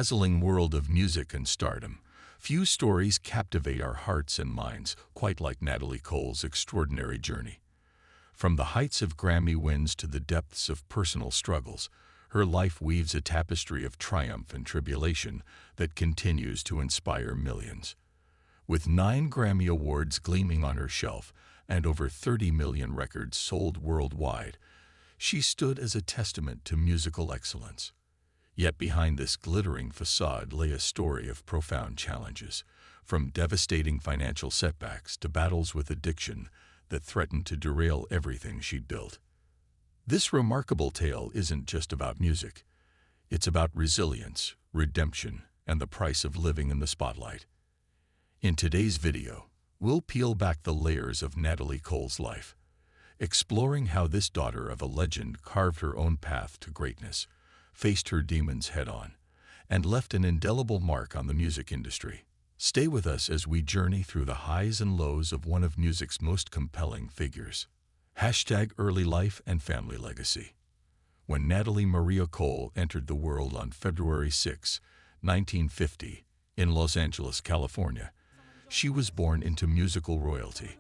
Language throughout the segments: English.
dazzling world of music and stardom, few stories captivate our hearts and minds quite like Natalie Cole's extraordinary journey. From the heights of Grammy wins to the depths of personal struggles, her life weaves a tapestry of triumph and tribulation that continues to inspire millions. With 9 Grammy Awards gleaming on her shelf and over 30 million records sold worldwide, she stood as a testament to musical excellence. Yet behind this glittering facade lay a story of profound challenges, from devastating financial setbacks to battles with addiction that threatened to derail everything she'd built. This remarkable tale isn't just about music. It's about resilience, redemption, and the price of living in the spotlight. In today's video, we'll peel back the layers of Natalie Cole's life, exploring how this daughter of a legend carved her own path to greatness, faced her demons head-on, and left an indelible mark on the music industry. Stay with us as we journey through the highs and lows of one of music's most compelling figures. #Early life and family legacy. When Natalie Maria Cole entered the world on February 6, 1950, in Los Angeles, California, she was born into musical royalty.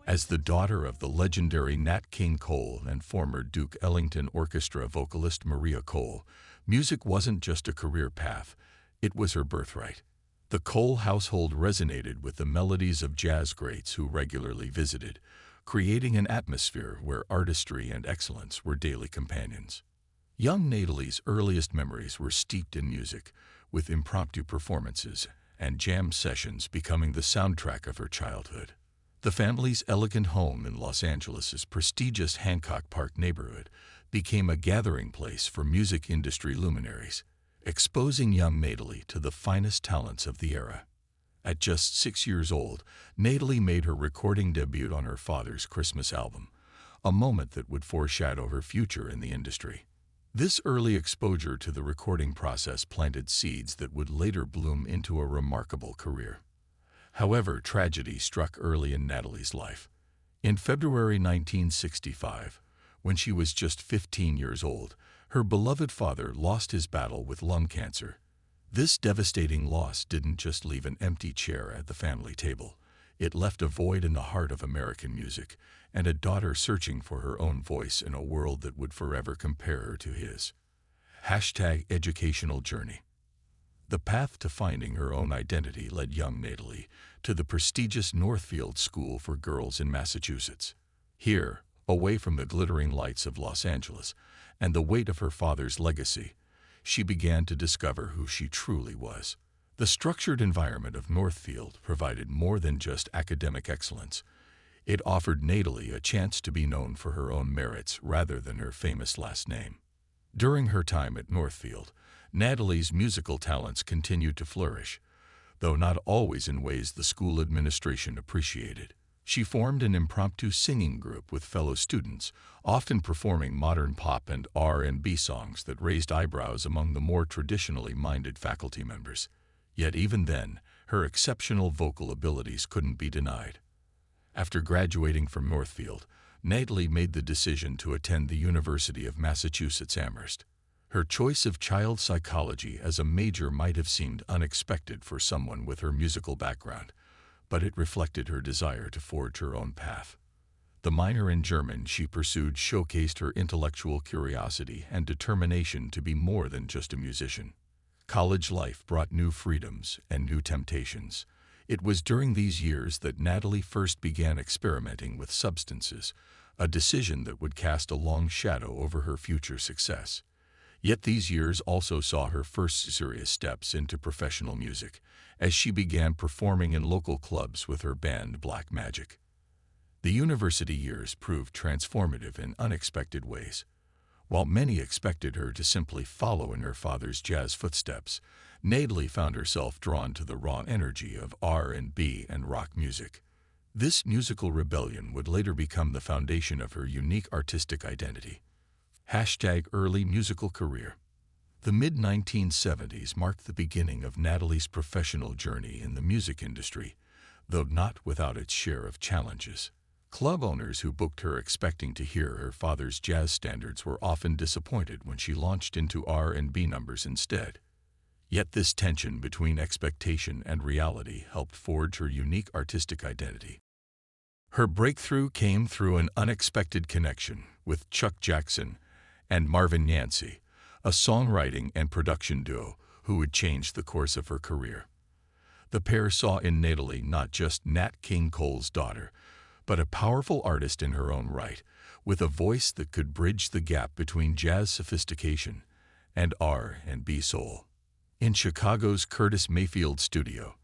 As the daughter of the legendary Nat King Cole and former Duke Ellington Orchestra vocalist Maria Cole, music wasn't just a career path, it was her birthright. The Cole household resonated with the melodies of jazz greats who regularly visited, creating an atmosphere where artistry and excellence were daily companions. Young Natalie's earliest memories were steeped in music, with impromptu performances and jam sessions becoming the soundtrack of her childhood. The family's elegant home in Los Angeles' prestigious Hancock Park neighborhood became a gathering place for music industry luminaries, exposing young Natalie to the finest talents of the era. At just 6 years old, Natalie made her recording debut on her father's Christmas album, a moment that would foreshadow her future in the industry. This early exposure to the recording process planted seeds that would later bloom into a remarkable career. However, tragedy struck early in Natalie's life. In February 1965, when she was just 15 years old, her beloved father lost his battle with lung cancer. This devastating loss didn't just leave an empty chair at the family table. It left a void in the heart of American music, and a daughter searching for her own voice in a world that would forever compare her to his. #Educational journey. The path to finding her own identity led young Natalie to the prestigious Northfield School for Girls in Massachusetts. Here, away from the glittering lights of Los Angeles and the weight of her father's legacy, she began to discover who she truly was. The structured environment of Northfield provided more than just academic excellence. It offered Natalie a chance to be known for her own merits rather than her famous last name. During her time at Northfield, Natalie's musical talents continued to flourish, though not always in ways the school administration appreciated. She formed an impromptu singing group with fellow students, often performing modern pop and R&B songs that raised eyebrows among the more traditionally minded faculty members. Yet even then, her exceptional vocal abilities couldn't be denied. After graduating from Northfield, Natalie made the decision to attend the University of Massachusetts Amherst. Her choice of child psychology as a major might have seemed unexpected for someone with her musical background, but it reflected her desire to forge her own path. The minor in German she pursued showcased her intellectual curiosity and determination to be more than just a musician. College life brought new freedoms and new temptations. It was during these years that Natalie first began experimenting with substances, a decision that would cast a long shadow over her future success. Yet these years also saw her first serious steps into professional music, as she began performing in local clubs with her band Black Magic. The university years proved transformative in unexpected ways. While many expected her to simply follow in her father's jazz footsteps, Natalie found herself drawn to the raw energy of R&B and rock music. This musical rebellion would later become the foundation of her unique artistic identity. #Early musical career. The mid-1970s marked the beginning of Natalie's professional journey in the music industry, though not without its share of challenges. Club owners who booked her expecting to hear her father's jazz standards were often disappointed when she launched into R&B numbers instead. Yet this tension between expectation and reality helped forge her unique artistic identity. Her breakthrough came through an unexpected connection with Chuck Jackson and Marvin Yancey, a songwriting and production duo who would change the course of her career. The pair saw in Natalie not just Nat King Cole's daughter, but a powerful artist in her own right, with a voice that could bridge the gap between jazz sophistication and R&B soul. In Chicago's Curtis Mayfield studio,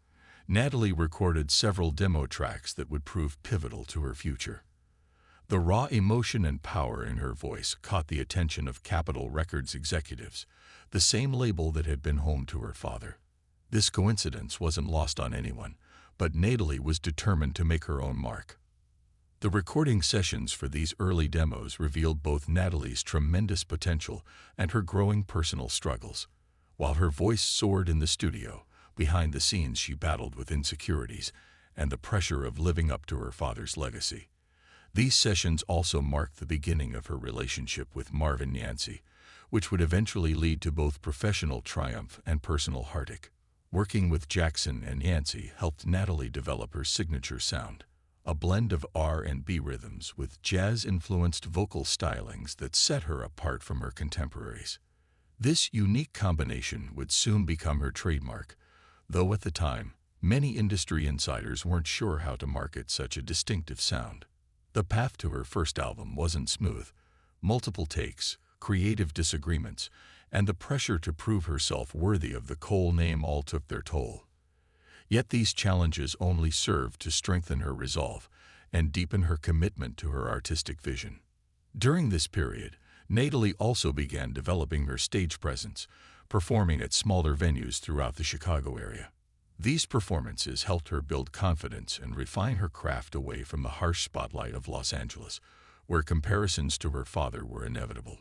Natalie recorded several demo tracks that would prove pivotal to her future. The raw emotion and power in her voice caught the attention of Capitol Records executives, the same label that had been home to her father. This coincidence wasn't lost on anyone, but Natalie was determined to make her own mark. The recording sessions for these early demos revealed both Natalie's tremendous potential and her growing personal struggles. While her voice soared in the studio, behind the scenes she battled with insecurities and the pressure of living up to her father's legacy. These sessions also marked the beginning of her relationship with Marvin Yancey, which would eventually lead to both professional triumph and personal heartache. Working with Jackson and Yancey helped Natalie develop her signature sound, a blend of R&B rhythms with jazz-influenced vocal stylings that set her apart from her contemporaries. This unique combination would soon become her trademark, though at the time, many industry insiders weren't sure how to market such a distinctive sound. The path to her first album wasn't smooth. Multiple takes, creative disagreements, and the pressure to prove herself worthy of the Cole name all took their toll. Yet these challenges only served to strengthen her resolve and deepen her commitment to her artistic vision. During this period, Natalie also began developing her stage presence, performing at smaller venues throughout the Chicago area. These performances helped her build confidence and refine her craft away from the harsh spotlight of Los Angeles, where comparisons to her father were inevitable.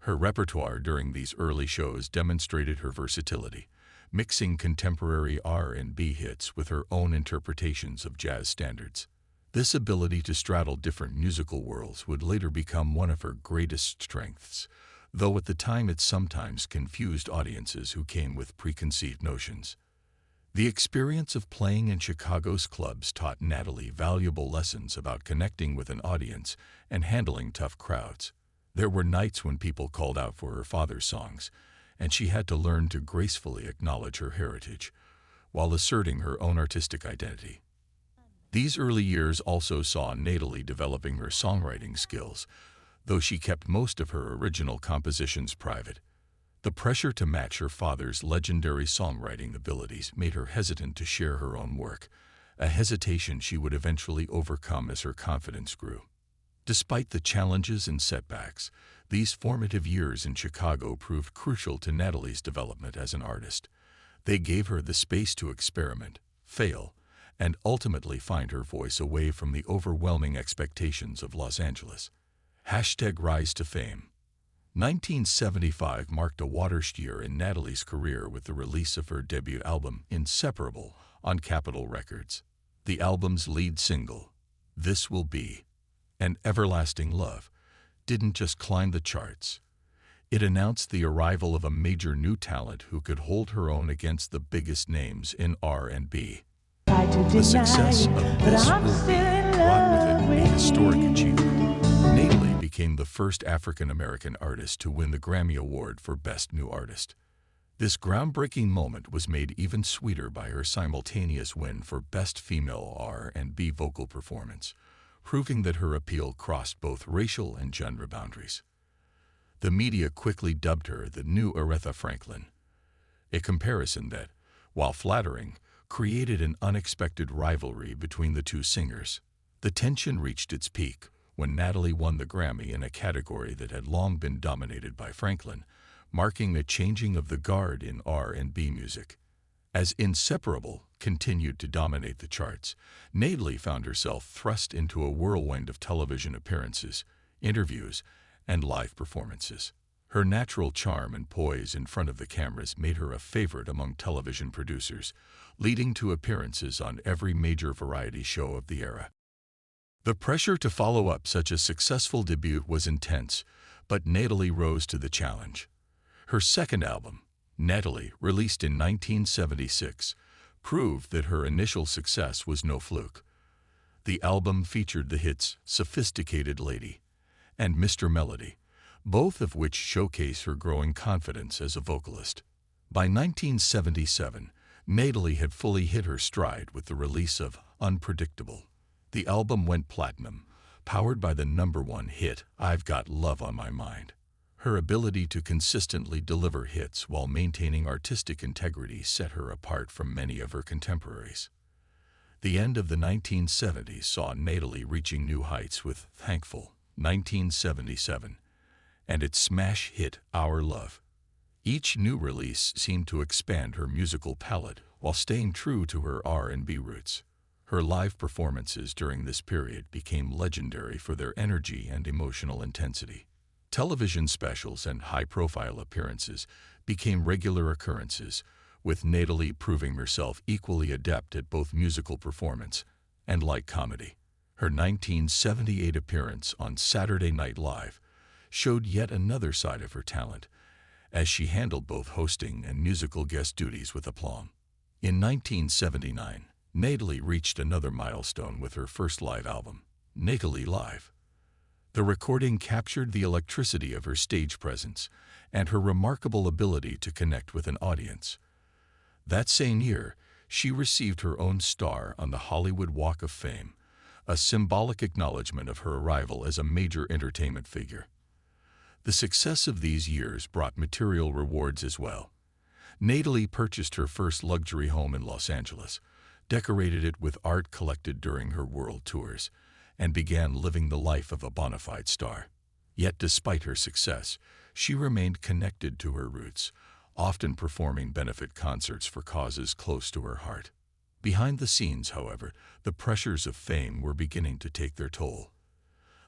Her repertoire during these early shows demonstrated her versatility, mixing contemporary R&B hits with her own interpretations of jazz standards. This ability to straddle different musical worlds would later become one of her greatest strengths, though at the time it sometimes confused audiences who came with preconceived notions. The experience of playing in Chicago's clubs taught Natalie valuable lessons about connecting with an audience and handling tough crowds. There were nights when people called out for her father's songs, and she had to learn to gracefully acknowledge her heritage, while asserting her own artistic identity. These early years also saw Natalie developing her songwriting skills, though she kept most of her original compositions private. The pressure to match her father's legendary songwriting abilities made her hesitant to share her own work, a hesitation she would eventually overcome as her confidence grew. Despite the challenges and setbacks, these formative years in Chicago proved crucial to Natalie's development as an artist. They gave her the space to experiment, fail, and ultimately find her voice away from the overwhelming expectations of Los Angeles. #Rise to Fame. 1975 marked a watershed year in Natalie's career with the release of her debut album, Inseparable, on Capitol Records. The album's lead single, This Will Be an Everlasting Love, didn't just climb the charts. It announced the arrival of a major new talent who could hold her own against the biggest names in R&B. The success of This Will Be brought with it a historic achievement. Natalie became the first African-American artist to win the Grammy Award for Best New Artist. This groundbreaking moment was made even sweeter by her simultaneous win for Best Female R&B Vocal Performance, proving that her appeal crossed both racial and genre boundaries. The media quickly dubbed her the new Aretha Franklin, a comparison that, while flattering, created an unexpected rivalry between the two singers. The tension reached its peak when Natalie won the Grammy in a category that had long been dominated by Franklin, marking a changing of the guard in R&B music. As Inseparable continued to dominate the charts, Natalie found herself thrust into a whirlwind of television appearances, interviews, and live performances. Her natural charm and poise in front of the cameras made her a favorite among television producers, leading to appearances on every major variety show of the era. The pressure to follow up such a successful debut was intense, but Natalie rose to the challenge. Her second album, Natalie, released in 1976, proved that her initial success was no fluke. The album featured the hits Sophisticated Lady and Mr. Melody, both of which showcase her growing confidence as a vocalist. By 1977, Natalie had fully hit her stride with the release of Unforgettable. The album went platinum, powered by the #1 hit, I've Got Love on My Mind. Her ability to consistently deliver hits while maintaining artistic integrity set her apart from many of her contemporaries. The end of the 1970s saw Natalie reaching new heights with Thankful, 1977, and its smash hit Our Love. Each new release seemed to expand her musical palette while staying true to her R&B roots. Her live performances during this period became legendary for their energy and emotional intensity. Television specials and high-profile appearances became regular occurrences, with Natalie proving herself equally adept at both musical performance and light comedy. Her 1978 appearance on Saturday Night Live showed yet another side of her talent, as she handled both hosting and musical guest duties with aplomb. In 1979, Natalie reached another milestone with her first live album, Natalie Live. The recording captured the electricity of her stage presence and her remarkable ability to connect with an audience. That same year, she received her own star on the Hollywood Walk of Fame, a symbolic acknowledgement of her arrival as a major entertainment figure. The success of these years brought material rewards as well. Natalie purchased her first luxury home in Los Angeles, decorated it with art collected during her world tours, and began living the life of a bona fide star. Yet despite her success, she remained connected to her roots, often performing benefit concerts for causes close to her heart. Behind the scenes, however, the pressures of fame were beginning to take their toll.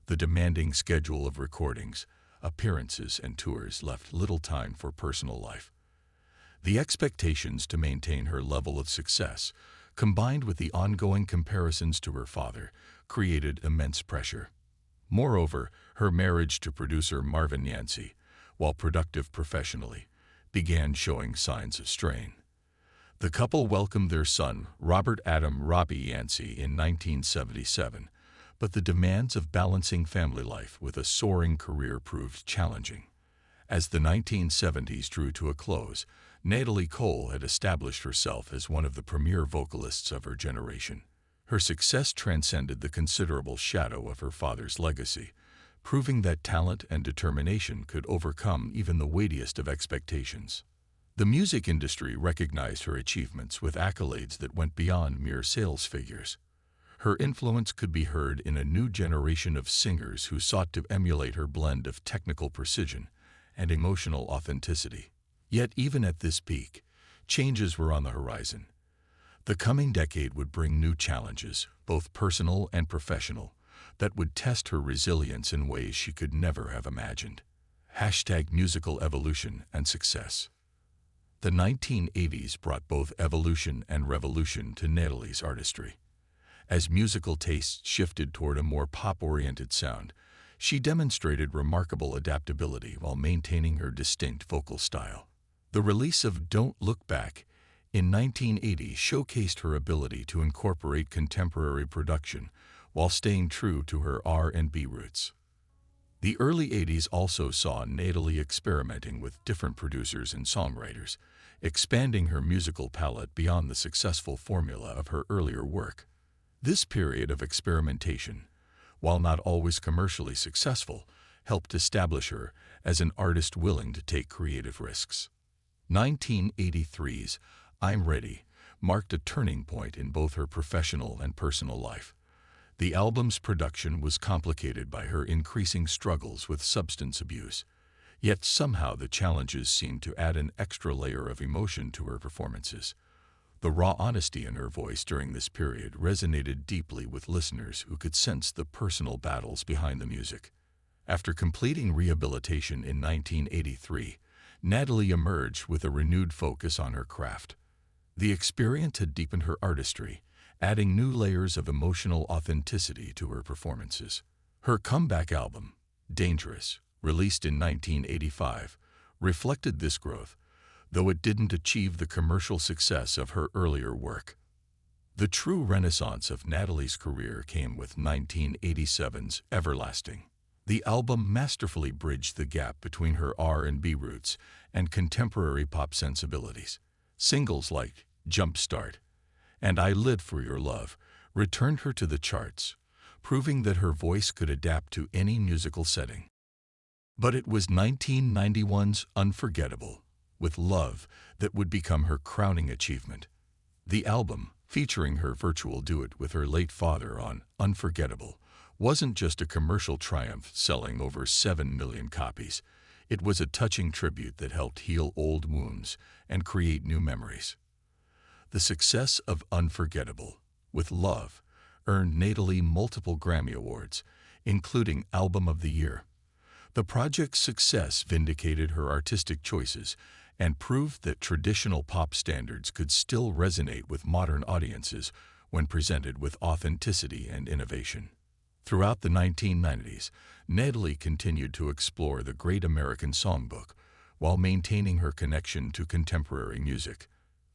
The demanding schedule of recordings, appearances, and tours left little time for personal life. The expectations to maintain her level of success, combined with the ongoing comparisons to her father, created immense pressure. Moreover, her marriage to producer Marvin Yancey, while productive professionally, began showing signs of strain. The couple welcomed their son, Robert Adam "Robbie" Yancey, in 1977, but the demands of balancing family life with a soaring career proved challenging. As the 1970s drew to a close, Natalie Cole had established herself as one of the premier vocalists of her generation. Her success transcended the considerable shadow of her father's legacy, proving that talent and determination could overcome even the weightiest of expectations. The music industry recognized her achievements with accolades that went beyond mere sales figures. Her influence could be heard in a new generation of singers who sought to emulate her blend of technical precision and emotional authenticity. Yet even at this peak, changes were on the horizon. The coming decade would bring new challenges, both personal and professional, that would test her resilience in ways she could never have imagined. #musical evolution and success. The 1980s brought both evolution and revolution to Natalie's artistry. As musical tastes shifted toward a more pop-oriented sound, she demonstrated remarkable adaptability while maintaining her distinct vocal style. The release of Don't Look Back in 1980 showcased her ability to incorporate contemporary production while staying true to her R&B roots. The early 80s also saw Natalie experimenting with different producers and songwriters, expanding her musical palette beyond the successful formula of her earlier work. This period of experimentation, while not always commercially successful, helped establish her as an artist willing to take creative risks. 1983's I'm Ready marked a turning point in both her professional and personal life. The album's production was complicated by her increasing struggles with substance abuse, yet somehow the challenges seemed to add an extra layer of emotion to her performances. The raw honesty in her voice during this period resonated deeply with listeners who could sense the personal battles behind the music. After completing rehabilitation in 1983, Natalie emerged with a renewed focus on her craft. The experience had deepened her artistry, adding new layers of emotional authenticity to her performances. Her comeback album, Dangerous, released in 1985, reflected this growth, though it didn't achieve the commercial success of her earlier work. The true renaissance of Natalie's career came with 1987's Everlasting. The album masterfully bridged the gap between her R&B roots and contemporary pop sensibilities. Singles like Jumpstart and I Live for Your Love returned her to the charts, proving that her voice could adapt to any musical setting. But it was 1991's Unforgettable, with Love, that would become her crowning achievement. The album, featuring her virtual duet with her late father on Unforgettable, wasn't just a commercial triumph selling over 7 million copies. It was a touching tribute that helped heal old wounds and create new memories. The success of Unforgettable, with Love, earned Natalie multiple Grammy Awards, including Album of the Year. The project's success vindicated her artistic choices and proved that traditional pop standards could still resonate with modern audiences when presented with authenticity and innovation. Throughout the 1990s, Natalie continued to explore the great American songbook while maintaining her connection to contemporary music.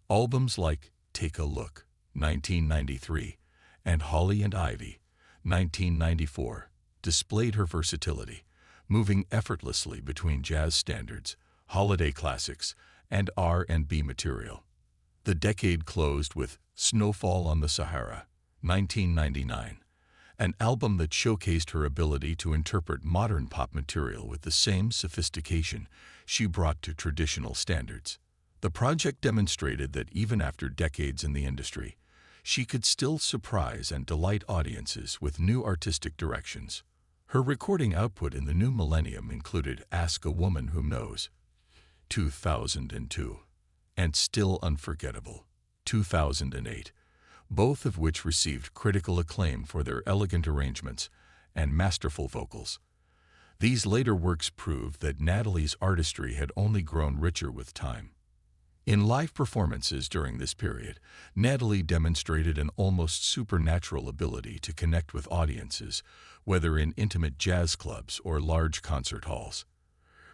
Albums like Take a Look, 1993, and Holly and Ivy, 1994, displayed her versatility, moving effortlessly between jazz standards, holiday classics, and R&B material. The decade closed with Snowfall on the Sahara, 1999, an album that showcased her ability to interpret modern pop material with the same sophistication she brought to traditional standards. The project demonstrated that even after decades in the industry, she could still surprise and delight audiences with new artistic directions. Her recording output in the new millennium included Ask a Woman Who Knows, 2002, and Still Unforgettable, 2008, both of which received critical acclaim for their elegant arrangements and masterful vocals. These later works proved that Natalie's artistry had only grown richer with time. In live performances during this period, Natalie demonstrated an almost supernatural ability to connect with audiences, whether in intimate jazz clubs or large concert halls.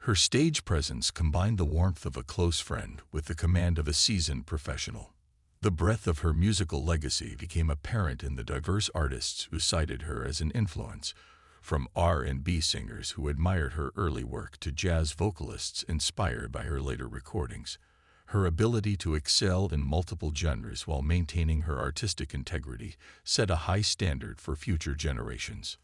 Her stage presence combined the warmth of a close friend with the command of a seasoned professional. The breadth of her musical legacy became apparent in the diverse artists who cited her as an influence, from R&B singers who admired her early work to jazz vocalists inspired by her later recordings. Her ability to excel in multiple genres while maintaining her artistic integrity set a high standard for future generations.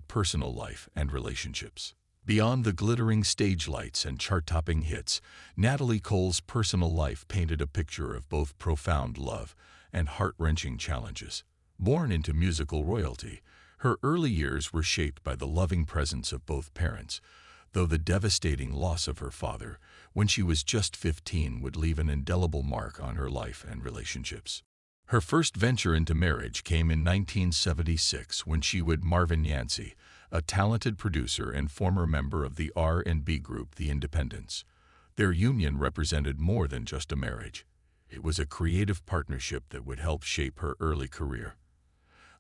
#Personal life and relationships. Beyond the glittering stage lights and chart-topping hits, Natalie Cole's personal life painted a picture of both profound love and heart-wrenching challenges. Born into musical royalty, her early years were shaped by the loving presence of both parents, though the devastating loss of her father, when she was just 15, would leave an indelible mark on her life and relationships. Her first venture into marriage came in 1976 when she wed Marvin Yancey, a talented producer and former member of the R&B group The Independents. Their union represented more than just a marriage. It was a creative partnership that would help shape her early career.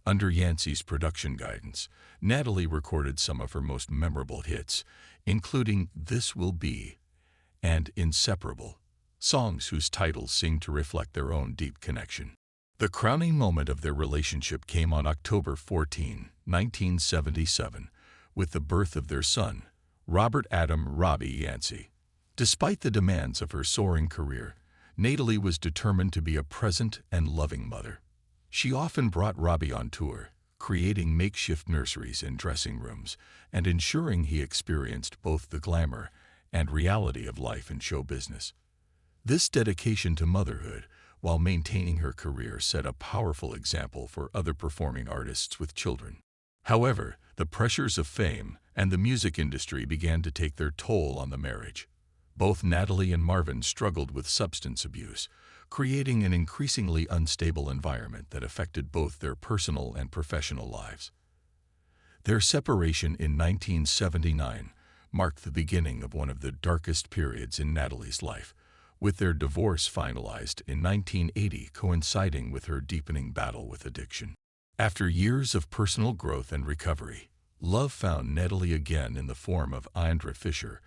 Under Yancey's production guidance, Natalie recorded some of her most memorable hits, including This Will Be and Inseparable, songs whose titles seem to reflect their own deep connection. The crowning moment of their relationship came on October 14, 1977, with the birth of their son, Robert Adam "Robbie" Yancey. Despite the demands of her soaring career, Natalie was determined to be a present and loving mother. She often brought Robbie on tour, creating makeshift nurseries and dressing rooms, and ensuring he experienced both the glamour and reality of life in show business. This dedication to motherhood, while maintaining her career, set a powerful example for other performing artists with children. However, the pressures of fame and the music industry began to take their toll on the marriage. Both Natalie and Marvin struggled with substance abuse, creating an increasingly unstable environment that affected both their personal and professional lives. Their separation in 1979 marked the beginning of one of the darkest periods in Natalie's life, with their divorce finalized in 1980 coinciding with her deepening battle with addiction. After years of personal growth and recovery, love found Natalie again in the form of Indra Fisher,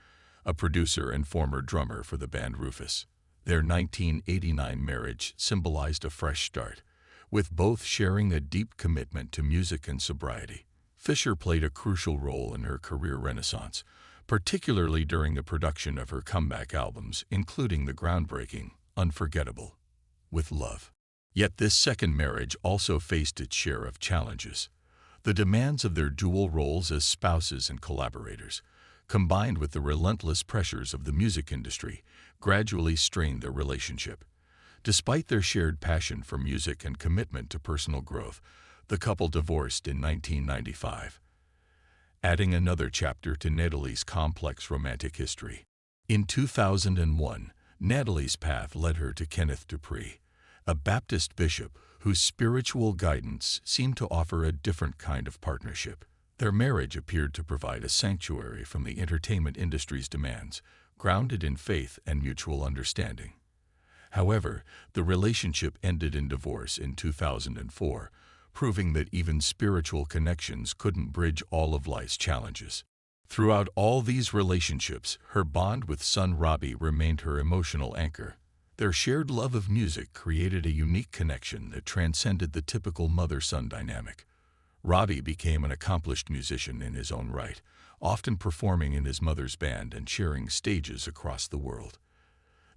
a producer and former drummer for the band Rufus. Their 1989 marriage symbolized a fresh start, with both sharing a deep commitment to music and sobriety. Fisher played a crucial role in her career renaissance, particularly during the production of her comeback albums, including the groundbreaking Unforgettable, With Love. Yet this second marriage also faced its share of challenges. The demands of their dual roles as spouses and collaborators, combined with the relentless pressures of the music industry, gradually strained their relationship. Despite their shared passion for music and commitment to personal growth, the couple divorced in 1995, adding another chapter to Natalie's complex romantic history. In 2001, Natalie's path led her to Kenneth Dupree, a Baptist bishop whose spiritual guidance seemed to offer a different kind of partnership. Their marriage appeared to provide a sanctuary from the entertainment industry's demands, grounded in faith and mutual understanding. However, the relationship ended in divorce in 2004, proving that even spiritual connections couldn't bridge all of life's challenges. Throughout all these relationships, her bond with son Robbie remained her emotional anchor. Their shared love of music created a unique connection that transcended the typical mother-son dynamic. Robbie became an accomplished musician in his own right, often performing in his mother's band and sharing stages across the world.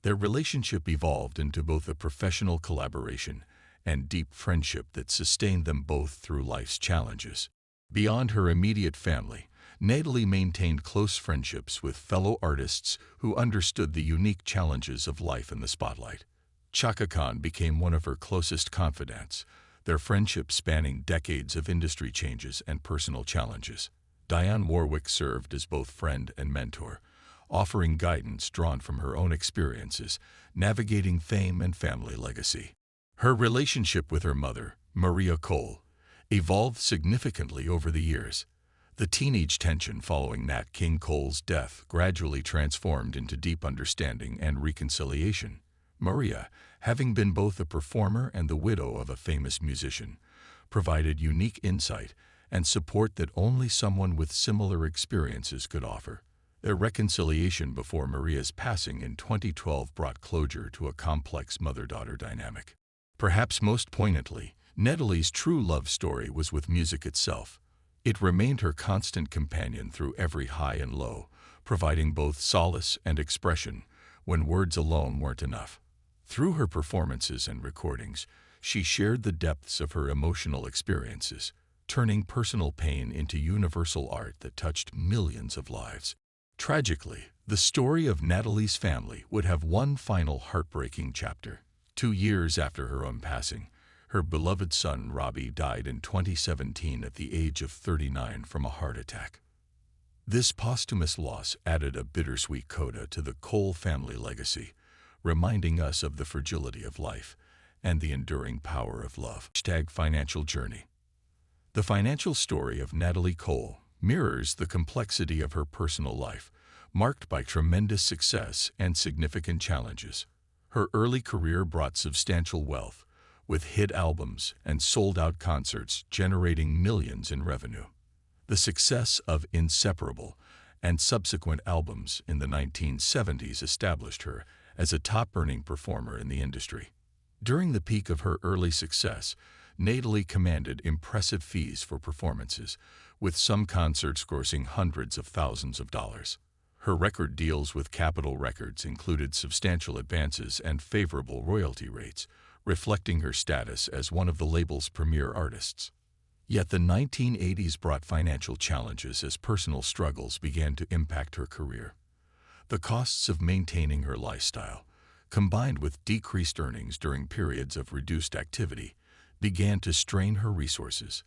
Their relationship evolved into both a professional collaboration and deep friendship that sustained them both through life's challenges. Beyond her immediate family, Natalie maintained close friendships with fellow artists who understood the unique challenges of life in the spotlight. Chaka Khan became one of her closest confidants, their friendship spanning decades of industry changes and personal challenges. Dionne Warwick served as both friend and mentor, offering guidance drawn from her own experiences, navigating fame and family legacy. Her relationship with her mother, Maria Cole, evolved significantly over the years. The teenage tension following Nat King Cole's death gradually transformed into deep understanding and reconciliation. Maria, having been both a performer and the widow of a famous musician, provided unique insight and support that only someone with similar experiences could offer. Their reconciliation before Maria's passing in 2012 brought closure to a complex mother-daughter dynamic. Perhaps most poignantly, Natalie's true love story was with music itself. It remained her constant companion through every high and low, providing both solace and expression when words alone weren't enough. Through her performances and recordings, she shared the depths of her emotional experiences, turning personal pain into universal art that touched millions of lives. Tragically, the story of Natalie's family would have one final heartbreaking chapter. 2 years after her own passing, her beloved son Robbie died in 2017 at the age of 39 from a heart attack. This posthumous loss added a bittersweet coda to the Cole family legacy, reminding us of the fragility of life and the enduring power of love. #Financial Journey. The financial story of Natalie Cole mirrors the complexity of her personal life, marked by tremendous success and significant challenges. Her early career brought substantial wealth, with hit albums and sold-out concerts generating millions in revenue. The success of Inseparable and subsequent albums in the 1970s established her as a top-earning performer in the industry. During the peak of her early success, Natalie commanded impressive fees for performances, with some concerts grossing hundreds of thousands of dollars. Her record deals with Capitol Records included substantial advances and favorable royalty rates, reflecting her status as one of the label's premier artists. Yet the 1980s brought financial challenges as personal struggles began to impact her career. The costs of maintaining her lifestyle, combined with decreased earnings during periods of reduced activity, began to strain her resources.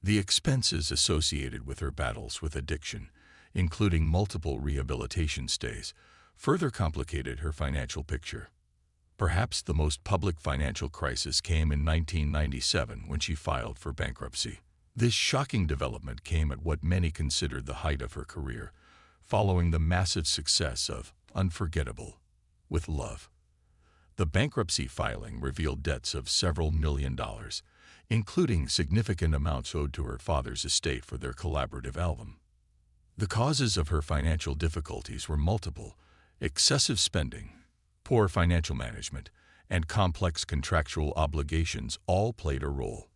The expenses associated with her battles with addiction, including multiple rehabilitation stays, further complicated her financial picture. Perhaps the most public financial crisis came in 1997 when she filed for bankruptcy. This shocking development came at what many considered the height of her career, following the massive success of Unforgettable, With Love. The bankruptcy filing revealed debts of several $million, including significant amounts owed to her father's estate for their collaborative album. The causes of her financial difficulties were multiple: excessive spending, poor financial management, and complex contractual obligations all played a role.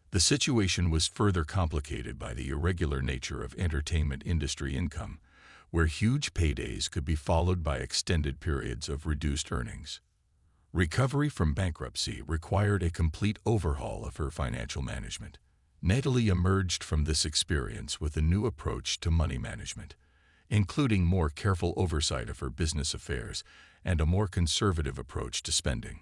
The situation was further complicated by the irregular nature of entertainment industry income, where huge paydays could be followed by extended periods of reduced earnings. Recovery from bankruptcy required a complete overhaul of her financial management. Natalie emerged from this experience with a new approach to money management, including more careful oversight of her business affairs and a more conservative approach to spending.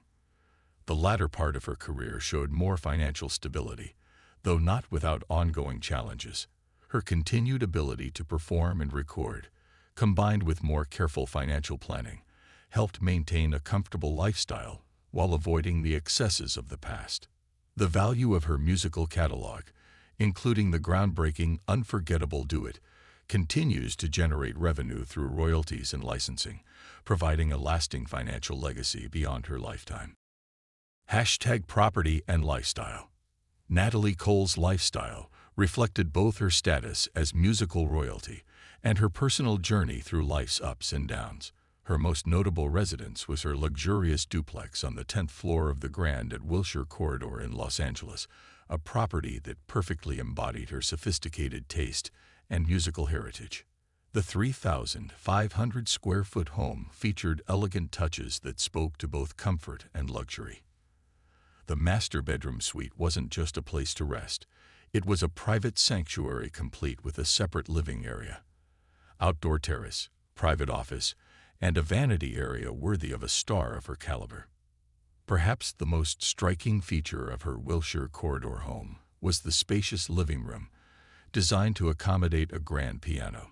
The latter part of her career showed more financial stability, though not without ongoing challenges. Her continued ability to perform and record, combined with more careful financial planning, helped maintain a comfortable lifestyle while avoiding the excesses of the past. The value of her musical catalog, including the groundbreaking Unforgettable duet, continues to generate revenue through royalties and licensing, providing a lasting financial legacy beyond her lifetime. #Property and lifestyle. Natalie Cole's lifestyle reflected both her status as musical royalty and her personal journey through life's ups and downs. Her most notable residence was her luxurious duplex on the 10th floor of the Grand at Wilshire Corridor in Los Angeles, a property that perfectly embodied her sophisticated taste and musical heritage. The 3,500-square-foot home featured elegant touches that spoke to both comfort and luxury. The master bedroom suite wasn't just a place to rest. It was a private sanctuary complete with a separate living area, outdoor terrace, private office, and a vanity area worthy of a star of her caliber. Perhaps the most striking feature of her Wilshire Corridor home was the spacious living room, designed to accommodate a grand piano.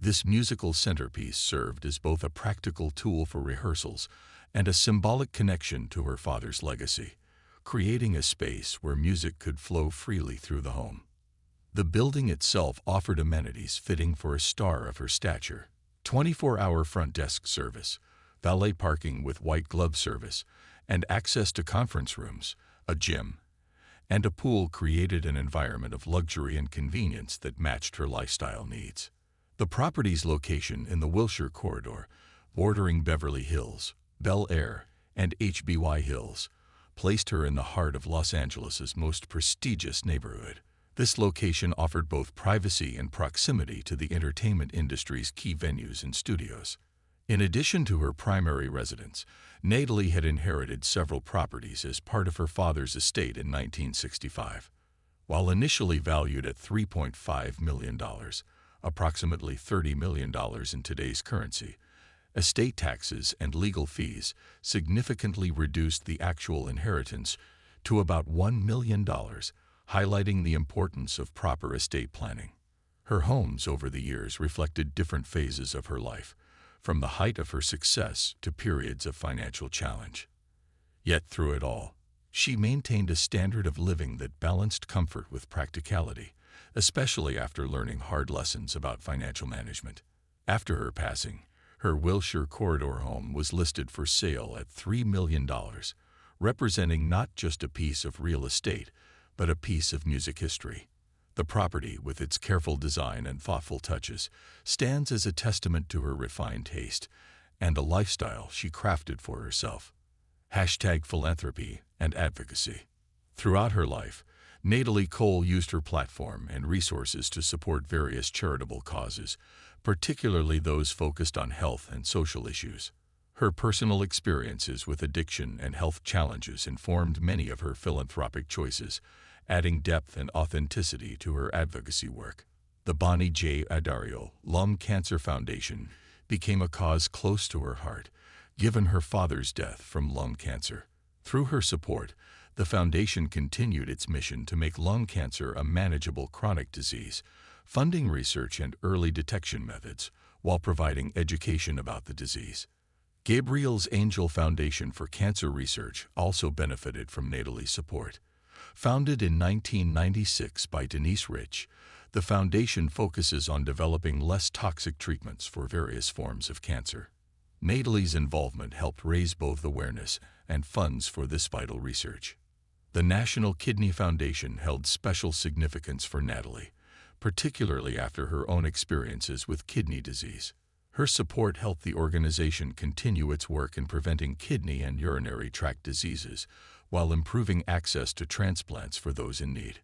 This musical centerpiece served as both a practical tool for rehearsals and a symbolic connection to her father's legacy, creating a space where music could flow freely through the home. The building itself offered amenities fitting for a star of her stature: 24-hour front desk service, valet parking with white glove service, and access to conference rooms, a gym, and a pool created an environment of luxury and convenience that matched her lifestyle needs. The property's location in the Wilshire Corridor, bordering Beverly Hills, Bel Air, and HBY Hills, placed her in the heart of Los Angeles's most prestigious neighborhood. This location offered both privacy and proximity to the entertainment industry's key venues and studios. In addition to her primary residence, Natalie had inherited several properties as part of her father's estate in 1965. While initially valued at $3.5 million, approximately $30 million in today's currency, estate taxes and legal fees significantly reduced the actual inheritance to about $1 million, highlighting the importance of proper estate planning. Her homes over the years reflected different phases of her life, from the height of her success to periods of financial challenge. Yet through it all, she maintained a standard of living that balanced comfort with practicality, especially after learning hard lessons about financial management. After her passing, her Wilshire Corridor home was listed for sale at $3 million, representing not just a piece of real estate, but a piece of music history. The property, with its careful design and thoughtful touches, stands as a testament to her refined taste and a lifestyle she crafted for herself. #Philanthropy and advocacy. Throughout her life, Natalie Cole used her platform and resources to support various charitable causes, particularly those focused on health and social issues. Her personal experiences with addiction and health challenges informed many of her philanthropic choices, adding depth and authenticity to her advocacy work. The Bonnie J. Adario Lung Cancer Foundation became a cause close to her heart, given her father's death from lung cancer. Through her support, the foundation continued its mission to make lung cancer a manageable chronic disease, funding research and early detection methods, while providing education about the disease. Gabriel's Angel Foundation for Cancer Research also benefited from Natalie's support. Founded in 1996 by Denise Rich, the foundation focuses on developing less toxic treatments for various forms of cancer. Natalie's involvement helped raise both awareness and funds for this vital research. The National Kidney Foundation held special significance for Natalie, particularly after her own experiences with kidney disease. Her support helped the organization continue its work in preventing kidney and urinary tract diseases while improving access to transplants for those in need.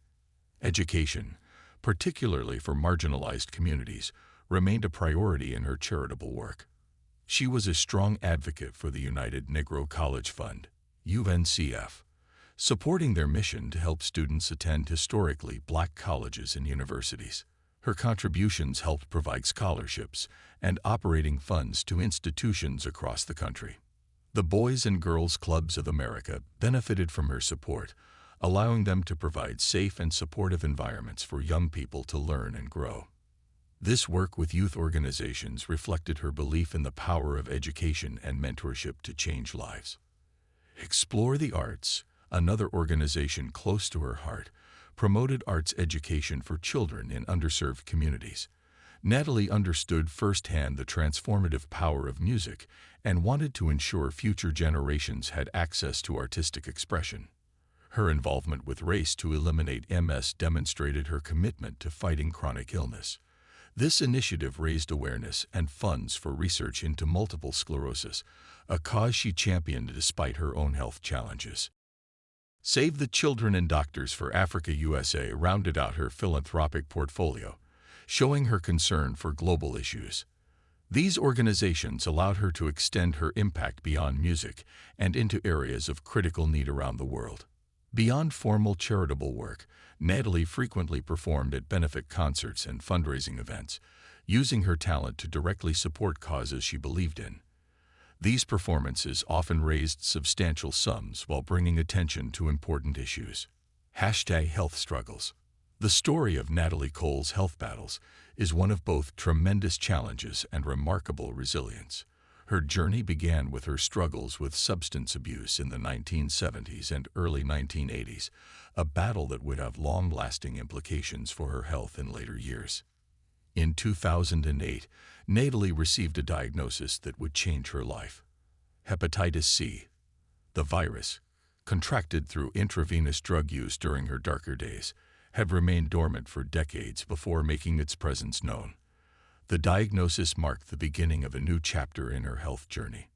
Education, particularly for marginalized communities, remained a priority in her charitable work. She was a strong advocate for the United Negro College Fund, UNCF, supporting their mission to help students attend historically black colleges and universities. Her contributions helped provide scholarships and operating funds to institutions across the country. The Boys and Girls Clubs of America benefited from her support, allowing them to provide safe and supportive environments for young people to learn and grow. This work with youth organizations reflected her belief in the power of education and mentorship to change lives. Explore the Arts, another organization close to her heart, promoted arts education for children in underserved communities. Natalie understood firsthand the transformative power of music and wanted to ensure future generations had access to artistic expression. Her involvement with Race to Eliminate MS demonstrated her commitment to fighting chronic illness. This initiative raised awareness and funds for research into multiple sclerosis, a cause she championed despite her own health challenges. Save the Children and Doctors for Africa USA rounded out her philanthropic portfolio, showing her concern for global issues. These organizations allowed her to extend her impact beyond music and into areas of critical need around the world. Beyond formal charitable work, Natalie frequently performed at benefit concerts and fundraising events, using her talent to directly support causes she believed in. These performances often raised substantial sums while bringing attention to important issues. #Health Struggles. The story of Natalie Cole's health battles is one of both tremendous challenges and remarkable resilience. Her journey began with her struggles with substance abuse in the 1970s and early 1980s, a battle that would have long-lasting implications for her health in later years. In 2008, Natalie received a diagnosis that would change her life: hepatitis C. The virus, contracted through intravenous drug use during her darker days, had remained dormant for decades before making its presence known. The diagnosis marked the beginning of a new chapter in her health journey.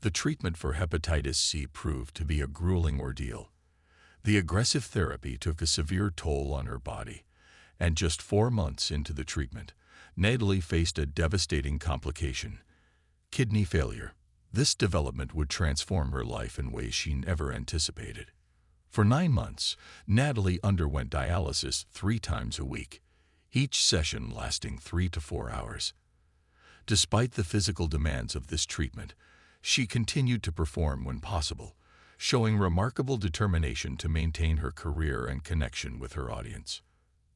The treatment for hepatitis C proved to be a grueling ordeal. The aggressive therapy took a severe toll on her body, and just 4 months into the treatment, Natalie faced a devastating complication: kidney failure. This development would transform her life in ways she never anticipated. For 9 months, Natalie underwent dialysis 3 times a week, each session lasting 3 to 4 hours. Despite the physical demands of this treatment, she continued to perform when possible, showing remarkable determination to maintain her career and connection with her audience.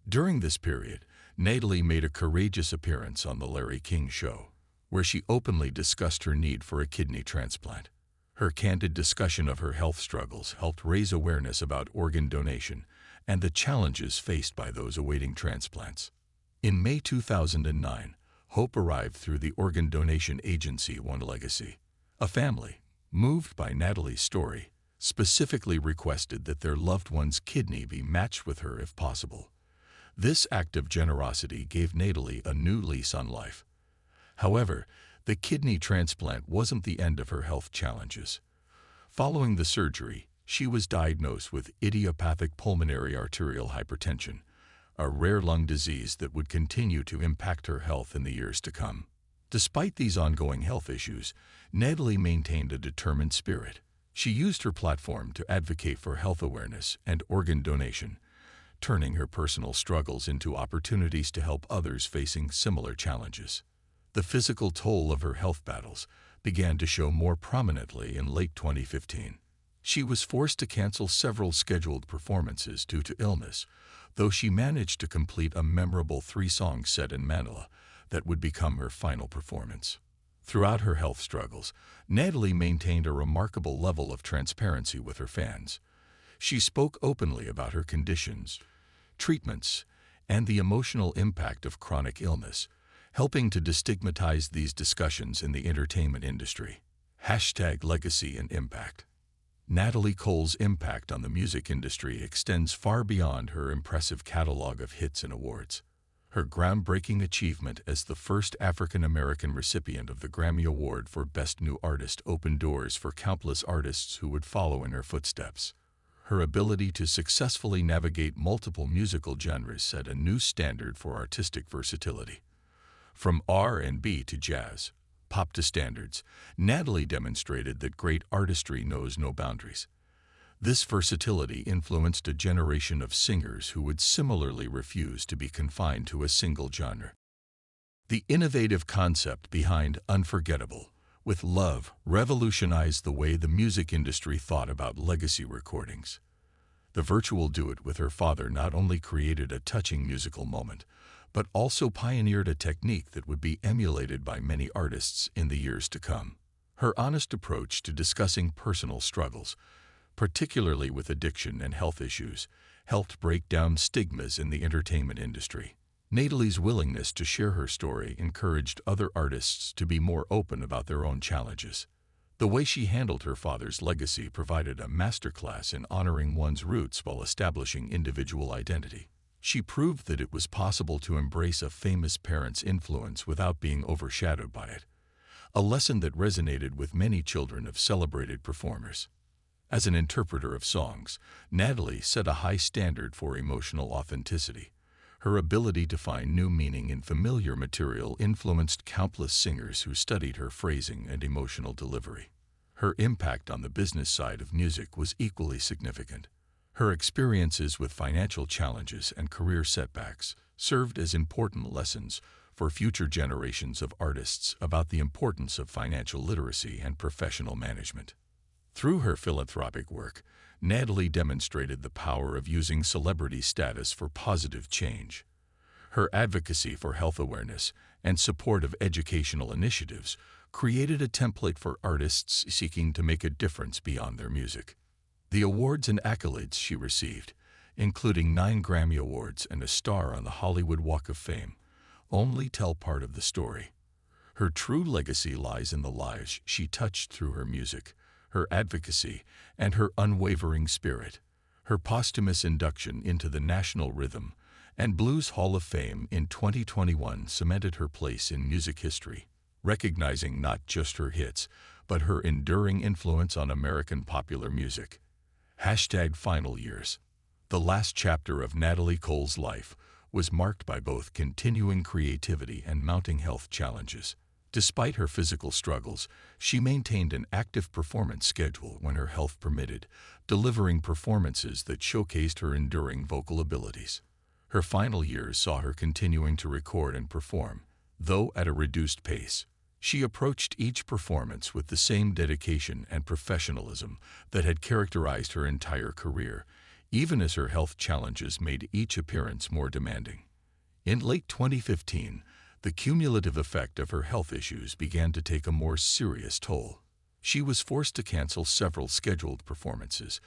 During this period, Natalie made a courageous appearance on The Larry King Show, where she openly discussed her need for a kidney transplant. Her candid discussion of her health struggles helped raise awareness about organ donation and the challenges faced by those awaiting transplants. In May 2009, hope arrived through the organ donation agency One Legacy. A family, moved by Natalie's story, specifically requested that their loved one's kidney be matched with her if possible. This act of generosity gave Natalie a new lease on life. However, the kidney transplant wasn't the end of her health challenges. Following the surgery, she was diagnosed with idiopathic pulmonary arterial hypertension, a rare lung disease that would continue to impact her health in the years to come. Despite these ongoing health issues, Natalie maintained a determined spirit. She used her platform to advocate for health awareness and organ donation, turning her personal struggles into opportunities to help others facing similar challenges. The physical toll of her health battles began to show more prominently in late 2015. She was forced to cancel several scheduled performances due to illness, though she managed to complete a memorable 3-song set in Manila that would become her final performance. Throughout her health struggles, Natalie maintained a remarkable level of transparency with her fans. She spoke openly about her conditions, treatments, and the emotional impact of chronic illness, helping to destigmatize these discussions in the entertainment industry. #Legacy and Impact. Natalie Cole's impact on the music industry extends far beyond her impressive catalog of hits and awards. Her groundbreaking achievement as the first African-American recipient of the Grammy Award for Best New Artist opened doors for countless artists who would follow in her footsteps. Her ability to successfully navigate multiple musical genres set a new standard for artistic versatility. From R&B to jazz, pop to standards, Natalie demonstrated that great artistry knows no boundaries. This versatility influenced a generation of singers who would similarly refuse to be confined to a single genre. The innovative concept behind Unforgettable, with Love, revolutionized the way the music industry thought about legacy recordings. The virtual duet with her father not only created a touching musical moment, but also pioneered a technique that would be emulated by many artists in the years to come. Her honest approach to discussing personal struggles, particularly with addiction and health issues, helped break down stigmas in the entertainment industry. Natalie's willingness to share her story encouraged other artists to be more open about their own challenges. The way she handled her father's legacy provided a masterclass in honoring one's roots while establishing individual identity. She proved that it was possible to embrace a famous parent's influence without being overshadowed by it, a lesson that resonated with many children of celebrated performers. As an interpreter of songs, Natalie set a high standard for emotional authenticity. Her ability to find new meaning in familiar material influenced countless singers who studied her phrasing and emotional delivery. Her impact on the business side of music was equally significant. Her experiences with financial challenges and career setbacks served as important lessons for future generations of artists about the importance of financial literacy and professional management. Through her philanthropic work, Natalie demonstrated the power of using celebrity status for positive change. Her advocacy for health awareness and support of educational initiatives created a template for artists seeking to make a difference beyond their music. The awards and accolades she received, including 9 Grammy Awards and a star on the Hollywood Walk of Fame, only tell part of the story. Her true legacy lies in the lives she touched through her music, her advocacy, and her unwavering spirit. Her posthumous induction into the National Rhythm and Blues Hall of Fame in 2021 cemented her place in music history, recognizing not just her hits, but her enduring influence on American popular music. #Final Years. The last chapter of Natalie Cole's life was marked by both continuing creativity and mounting health challenges. Despite her physical struggles, she maintained an active performance schedule when her health permitted, delivering performances that showcased her enduring vocal abilities. Her final years saw her continuing to record and perform, though at a reduced pace. She approached each performance with the same dedication and professionalism that had characterized her entire career, even as her health challenges made each appearance more demanding. In late 2015, the cumulative effect of her health issues began to take a more serious toll. She was forced to cancel several scheduled performances,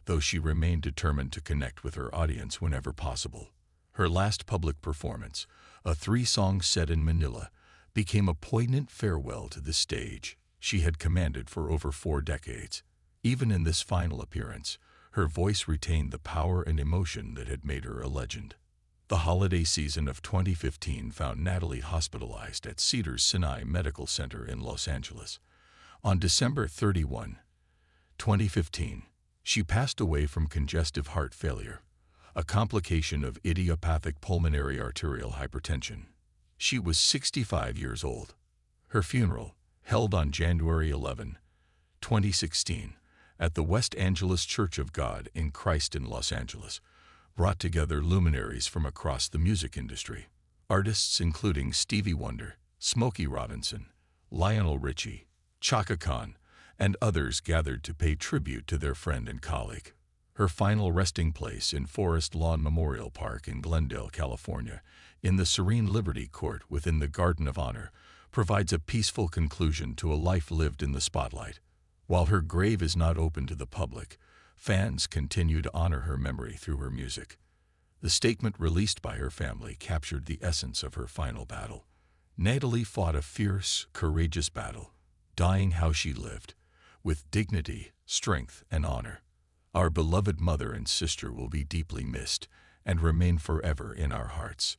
though she remained determined to connect with her audience whenever possible. Her last public performance, a 3-song set in Manila, became a poignant farewell to the stage she had commanded for over 4 decades. Even in this final appearance, her voice retained the power and emotion that had made her a legend. The holiday season of 2015 found Natalie hospitalized at Cedars-Sinai Medical Center in Los Angeles. On December 31, 2015, she passed away from congestive heart failure, a complication of idiopathic pulmonary arterial hypertension. She was 65 years old. Her funeral, held on January 11, 2016, at the West Angeles Church of God in Christ in Los Angeles, brought together luminaries from across the music industry. Artists including Stevie Wonder, Smokey Robinson, Lionel Richie, Chaka Khan, and others gathered to pay tribute to their friend and colleague. Her final resting place in Forest Lawn Memorial Park in Glendale, California, in the serene Liberty Court within the Garden of Honor, provides a peaceful conclusion to a life lived in the spotlight. While her grave is not open to the public, fans continue to honor her memory through her music. The statement released by her family captured the essence of her final battle. Natalie fought a fierce, courageous battle, dying how she lived, with dignity, strength, and honor. Our beloved mother and sister will be deeply missed and remain forever in our hearts.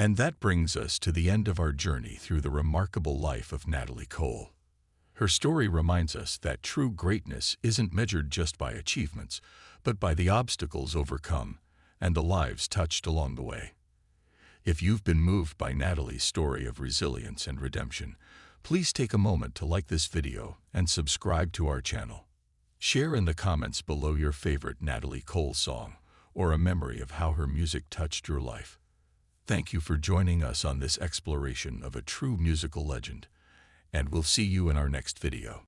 And that brings us to the end of our journey through the remarkable life of Natalie Cole. Her story reminds us that true greatness isn't measured just by achievements, but by the obstacles overcome and the lives touched along the way. If you've been moved by Natalie's story of resilience and redemption, please take a moment to like this video and subscribe to our channel. Share in the comments below your favorite Natalie Cole song or a memory of how her music touched your life. Thank you for joining us on this exploration of a true musical legend, and we'll see you in our next video.